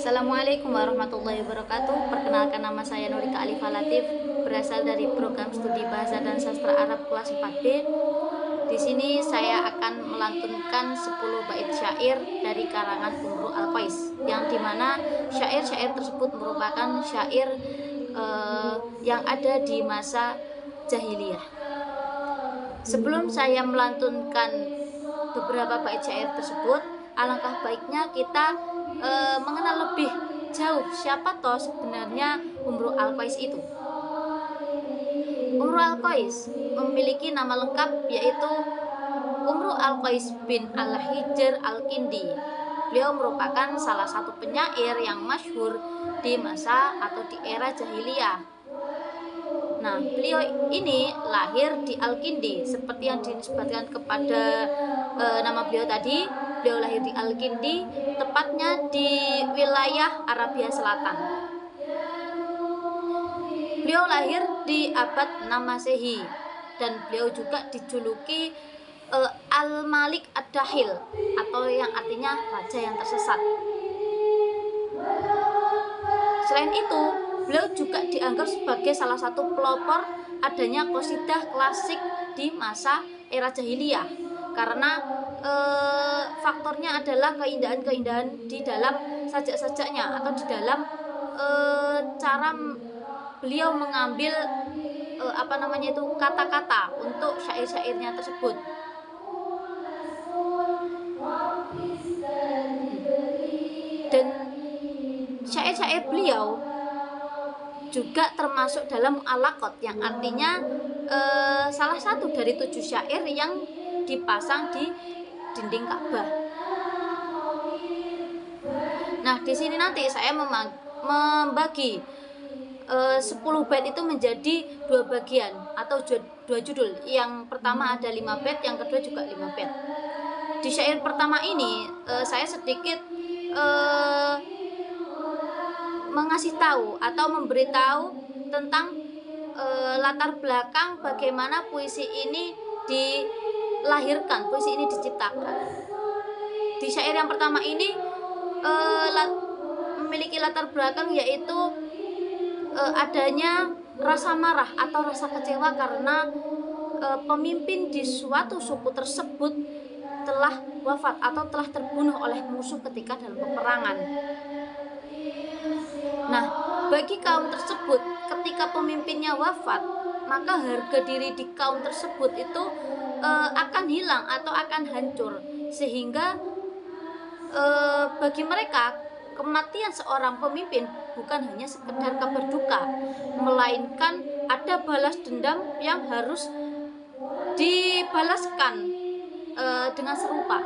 Assalamualaikum warahmatullahi wabarakatuh. Perkenalkan, nama saya Nurika Alifah Latif, berasal dari program studi Bahasa dan Sastra Arab kelas 4B. Di sini saya akan melantunkan 10 bait syair dari karangan Imru Al-Qais, yang dimana syair-syair tersebut merupakan syair yang ada di masa jahiliyah. Sebelum saya melantunkan beberapa bait syair tersebut, alangkah baiknya kita mengenal lebih jauh siapa toh sebenarnya Imru Al-Qais itu. Imru Al-Qais memiliki nama lengkap yaitu Imru Al-Qais bin Al-Hijr Al-Kindi. Beliau merupakan salah satu penyair yang masyhur di masa atau di era jahiliyah. Nah, beliau ini lahir di Al-Kindi seperti yang dinisbatkan kepada nama beliau tadi. Beliau lahir di Al-Kindi, tepatnya di wilayah Arabia Selatan. Beliau lahir di abad 6 Masehi dan beliau juga dijuluki Al-Malik Ad-Dahil, atau yang artinya raja yang tersesat. Selain itu, beliau juga dianggap sebagai salah satu pelopor adanya qasidah klasik di masa era jahiliyah, karena faktornya adalah keindahan-keindahan di dalam sajak-sajaknya atau di dalam cara beliau mengambil kata-kata untuk syair-syairnya tersebut. Dan syair-syair beliau juga termasuk dalam alaqot, yang artinya salah satu dari 7 syair yang dipasang di dinding Ka'bah. Nah, di sini nanti saya membagi 10 bait itu menjadi 2 bagian atau 2 judul. Yang pertama ada 5 bait, yang kedua juga 5 bait. Di syair pertama ini saya sedikit mengasih tahu atau memberitahu tentang latar belakang bagaimana puisi ini dilahirkan, puisi ini diciptakan. Di syair yang pertama ini memiliki latar belakang yaitu adanya rasa marah atau rasa kecewa karena pemimpin di suatu suku tersebut telah wafat atau telah terbunuh oleh musuh ketika dalam peperangan. Nah, bagi kaum tersebut ketika pemimpinnya wafat, maka harga diri di kaum tersebut itu akan hilang atau akan hancur, sehingga bagi mereka kematian seorang pemimpin bukan hanya sekedar kabar duka, melainkan ada balas dendam yang harus dibalaskan dengan serupa.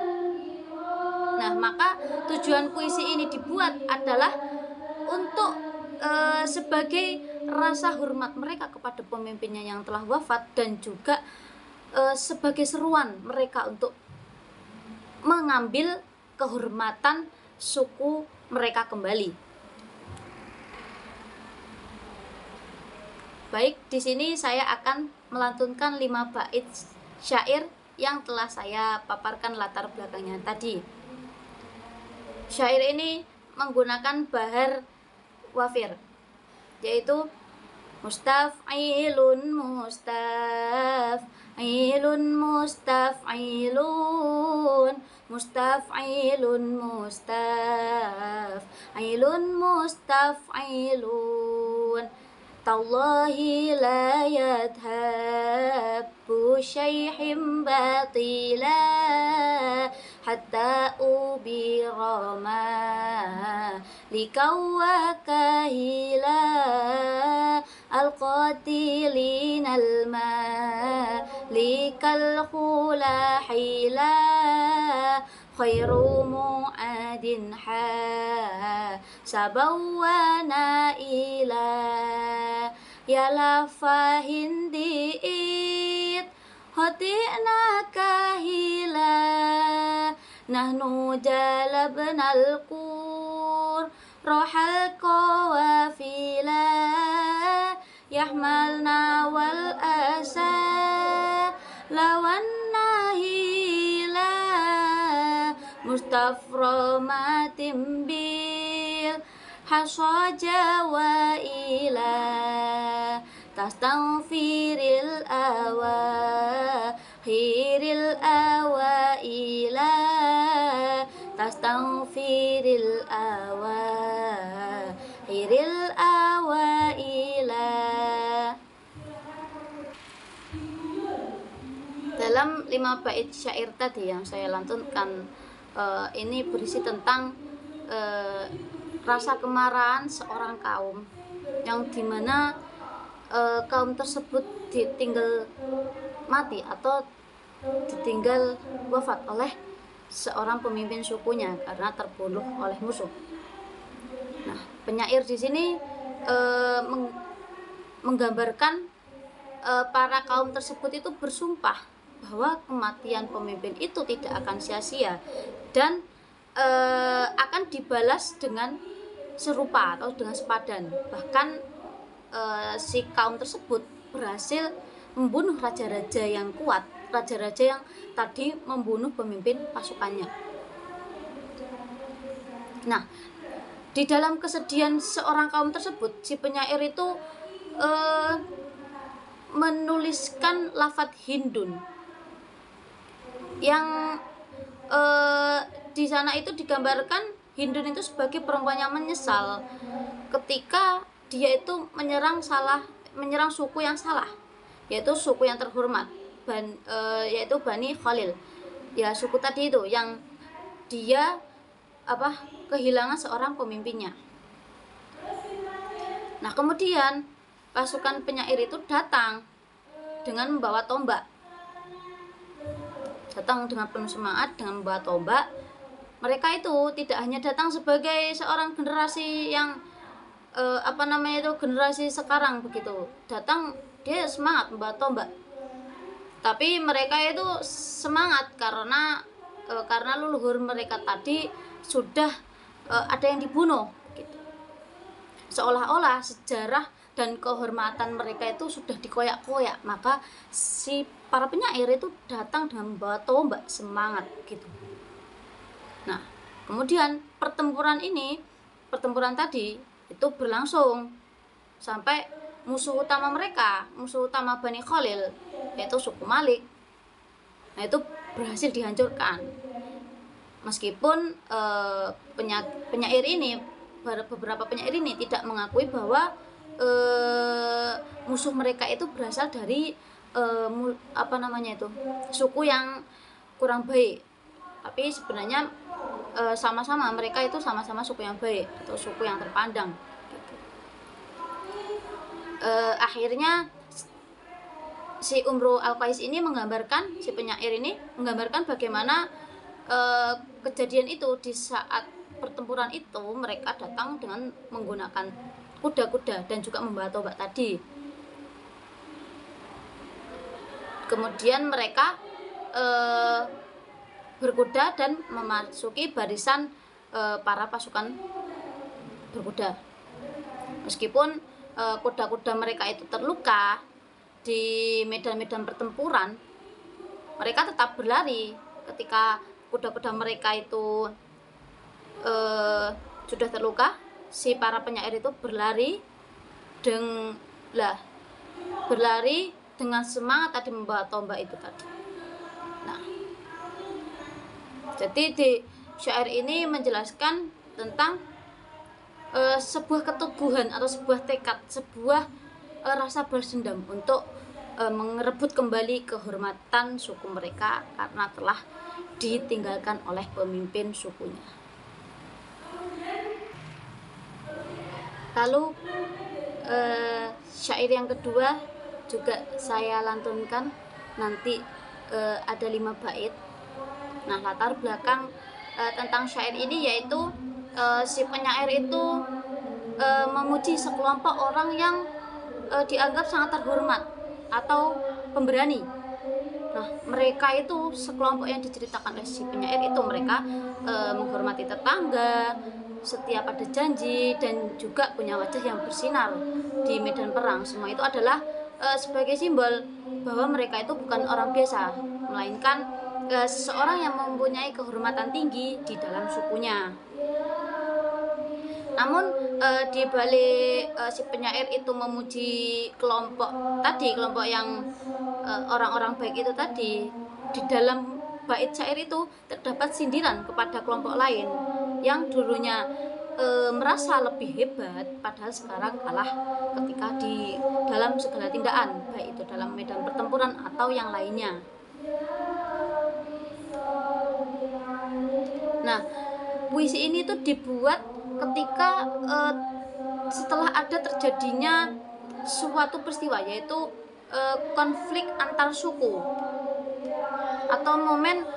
Nah, maka tujuan puisi ini dibuat adalah untuk sebagai rasa hormat mereka kepada pemimpinnya yang telah wafat, dan juga sebagai seruan mereka untuk mengambil kehormatan suku mereka kembali. Baik, di sini saya akan melantunkan 5 bait syair yang telah saya paparkan latar belakangnya tadi. Syair ini menggunakan bahar wafir, yaitu mustaf'ilun mustaf'ilun mustaf'ilun mustaf'ilun mustaf'ilun mustaf'ilun tallahi la yadhabbu syai'him batila hatta ubirama likawwa kahila al-qatilin al-malikal khulahila khairu mu'adin sabawana ila yalafa hindiit hoti'na kahila nahnu jalabnal qur rohal qawafila yahmalna wal asa lawan nahila mustafromatim bil hasaja wa ila tastaghfiril awa ila tastaghfiril awa ila. Dalam 5 bait syair tadi yang saya lantunkan, ini berisi tentang rasa kemarahan seorang kaum yang dimana kaum tersebut ditinggal mati atau ditinggal wafat oleh seorang pemimpin sukunya karena terbunuh oleh musuh. Nah, penyair di sini menggambarkan para kaum tersebut itu bersumpah bahwa kematian pemimpin itu tidak akan sia-sia dan akan dibalas dengan serupa atau dengan sepadan. Bahkan si kaum tersebut berhasil membunuh raja-raja yang kuat, raja-raja yang tadi membunuh pemimpin pasukannya. Nah, di dalam kesedihan seorang kaum tersebut, si penyair itu menuliskan lafadz Hindun yang di sana itu digambarkan Hindun itu sebagai perempuan yang menyesal ketika dia itu menyerang suku yang salah, yaitu suku yang terhormat, yaitu Bani Khalil. Ya, suku tadi itu yang dia kehilangan seorang pemimpinnya. Nah, kemudian pasukan penyair itu datang dengan membawa tombak. Datang dengan penuh semangat dengan membawa tombak. Mereka itu tidak hanya datang sebagai seorang generasi yang generasi sekarang begitu. Datang dia semangat membawa tombak. Tapi mereka itu semangat karena leluhur mereka tadi sudah ada yang dibunuh gitu. Seolah-olah sejarah dan kehormatan mereka itu sudah dikoyak-koyak, maka si para penyair itu datang dengan membawa tombak semangat gitu. Nah, kemudian pertempuran tadi itu berlangsung sampai musuh utama Bani Khalil, yaitu suku Malik, nah itu berhasil dihancurkan. Meskipun beberapa penyair ini tidak mengakui bahwa musuh mereka itu berasal dari suku yang kurang baik, tapi sebenarnya mereka itu sama-sama suku yang baik atau suku yang terpandang gitu. Akhirnya si Umru Al-Qais ini si penyair ini menggambarkan bagaimana kejadian itu di saat pertempuran itu mereka datang dengan menggunakan kuda-kuda dan juga membawa tombak tadi. Kemudian mereka berkuda dan memasuki barisan para pasukan berkuda. Meskipun kuda-kuda mereka itu terluka di medan-medan pertempuran, mereka tetap berlari. Ketika kuda-kuda mereka itu sudah terluka, si para penyair itu berlari dengan semangat tadi membawa tombak itu tadi. Nah, jadi di syair ini menjelaskan tentang sebuah keteguhan atau sebuah tekad, sebuah rasa balas dendam untuk merebut kembali kehormatan suku mereka karena telah ditinggalkan oleh pemimpin sukunya. Lalu syair yang kedua juga saya lantunkan, nanti ada 5 bait. Nah, latar belakang tentang syair ini yaitu si penyair itu memuji sekelompok orang yang dianggap sangat terhormat atau pemberani. Nah, mereka itu sekelompok yang diceritakan oleh si penyair itu, mereka menghormati tetangga, setiap ada janji, dan juga punya wajah yang bersinar di medan perang. Semua itu adalah sebagai simbol bahwa mereka itu bukan orang biasa, melainkan seseorang yang mempunyai kehormatan tinggi di dalam sukunya. Namun di balik si penyair itu memuji kelompok yang orang-orang baik itu tadi, di dalam bait syair itu terdapat sindiran kepada kelompok lain yang dulunya merasa lebih hebat, padahal sekarang kalah ketika di dalam segala tindakan, baik itu dalam medan pertempuran atau yang lainnya. Nah, puisi ini tuh dibuat ketika setelah ada terjadinya suatu peristiwa, yaitu konflik antar suku atau momen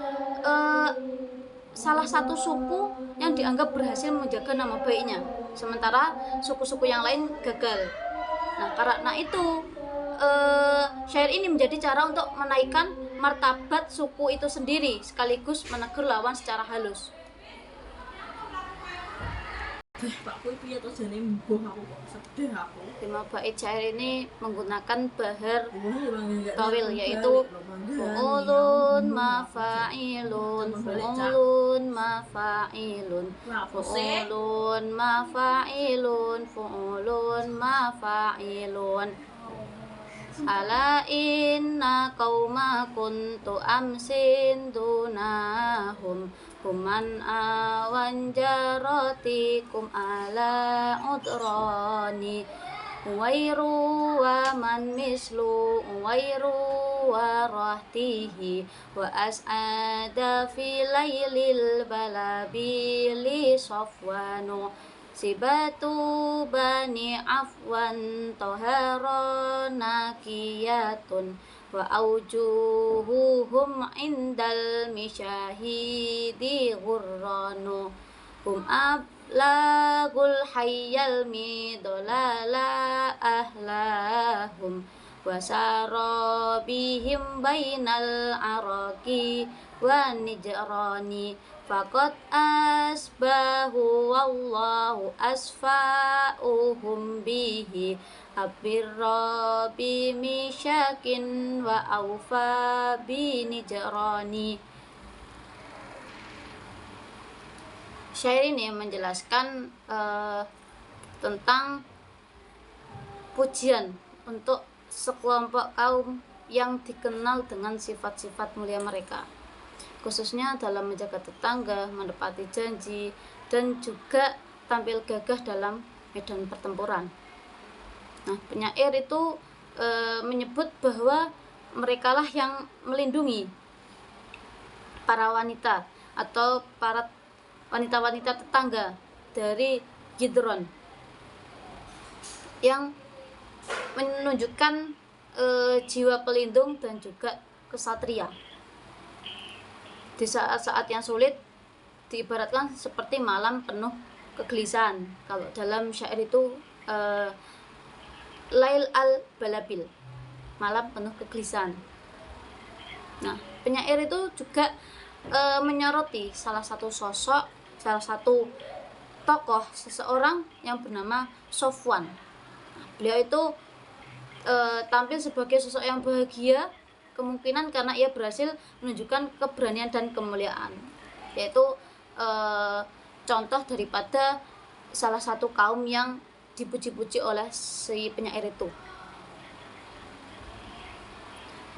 salah satu suku yang dianggap berhasil menjaga nama baiknya, sementara suku-suku yang lain gagal. Nah, karena itu syair ini menjadi cara untuk menaikkan martabat suku itu sendiri sekaligus menegur lawan secara halus. Pak kuwi piye to jane mbuh aku kok sedih aku. 5 bait syair ini menggunakan bahar tawil, yaitu fu'ulun mafa'ilun, fu'ulun mafa'ilun, fu'ulun mafa'ilun, fu'ulun mafa'ilun. Ala inna qauma kuntu amsin dunahum kuman awan jaratikum ala udrani wairu wa man mislu wairu wa rahtihi wa as'ada fi laylil balabili safwanu sibatu bani afwan tohara nakiyatun wa aujuhuhum indal misyahidi ghurranu hum ablagul hayyal midolala ahlahum wasara bihim bainal araki wa nijrani faqad asbahu wallahu asfa'uhum bihi abirra bimisyakin wa awfa binijrani. Syair ini menjelaskan tentang pujian untuk sekelompok kaum yang dikenal dengan sifat-sifat mulia mereka, khususnya dalam menjaga tetangga, menepati janji, dan juga tampil gagah dalam medan pertempuran. Nah, penyair itu menyebut bahwa merekalah yang melindungi para wanita atau para wanita-wanita tetangga dari Gidron, yang menunjukkan jiwa pelindung dan juga kesatria. Di saat-saat yang sulit diibaratkan seperti malam penuh kegelisahan. Kalau dalam syair itu Lail al-Balabil, malam penuh kegelisahan. Nah, penyair itu juga menyoroti salah satu sosok, salah satu tokoh seseorang yang bernama Sofwan. Beliau itu tampil sebagai sosok yang bahagia, kemungkinan karena ia berhasil menunjukkan keberanian dan kemuliaan, yaitu contoh daripada salah satu kaum yang dipuji-puji oleh si penyair itu.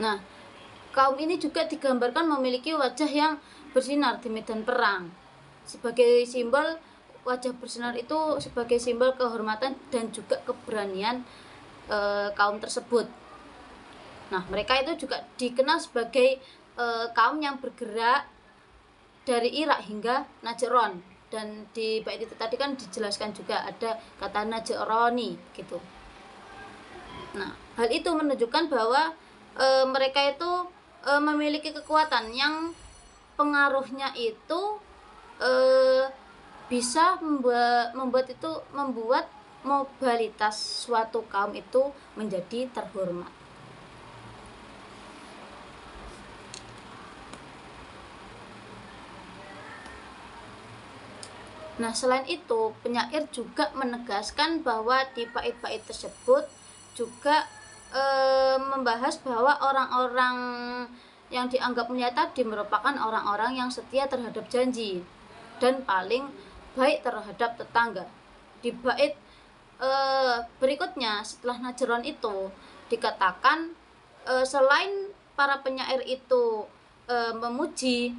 Nah, kaum ini juga digambarkan memiliki wajah yang bersinar di medan perang. Sebagai simbol, wajah bersinar itu sebagai simbol kehormatan dan juga keberanian kaum tersebut. Nah, mereka itu juga dikenal sebagai kaum yang bergerak dari Irak hingga Najran, dan di bait itu tadi kan dijelaskan juga ada kata Najrani gitu. Nah, hal itu menunjukkan bahwa mereka itu memiliki kekuatan yang pengaruhnya itu bisa membuat mobilitas suatu kaum itu menjadi terhormat. Nah, selain itu, penyair juga menegaskan bahwa di bait-bait tersebut juga membahas bahwa orang-orang yang dianggap mulia tadi merupakan orang-orang yang setia terhadap janji dan paling baik terhadap tetangga. di bait berikutnya setelah Najron itu dikatakan selain para penyair itu memuji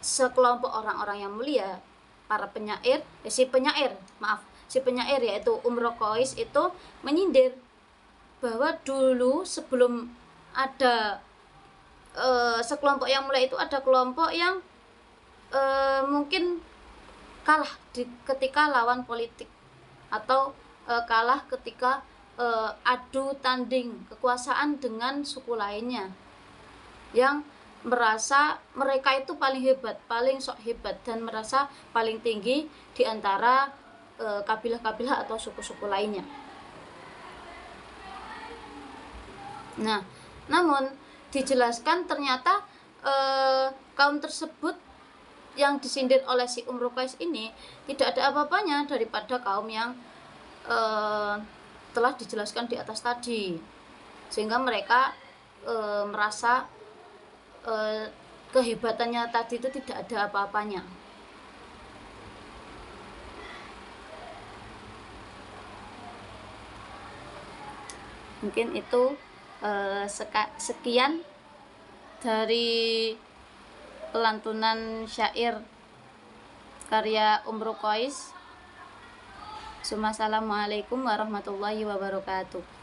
sekelompok orang-orang yang mulia, para penyair si penyair yaitu Rokois itu menyindir bahwa dulu sebelum ada sekelompok yang mulia itu ada kelompok yang mungkin kalah ketika lawan politik atau kalah ketika adu tanding kekuasaan dengan suku lainnya yang merasa mereka itu paling hebat, paling sok hebat, dan merasa paling tinggi di antara kabilah-kabilah atau suku-suku lainnya. Nah, namun dijelaskan ternyata kaum tersebut yang disindir oleh si Rokois ini tidak ada apa-apanya daripada kaum yang telah dijelaskan di atas tadi, sehingga mereka merasa kehebatannya tadi itu tidak ada apa-apanya. Mungkin itu sekian dari pelantunan syair karya Rokois. Assalamualaikum warahmatullahi wabarakatuh.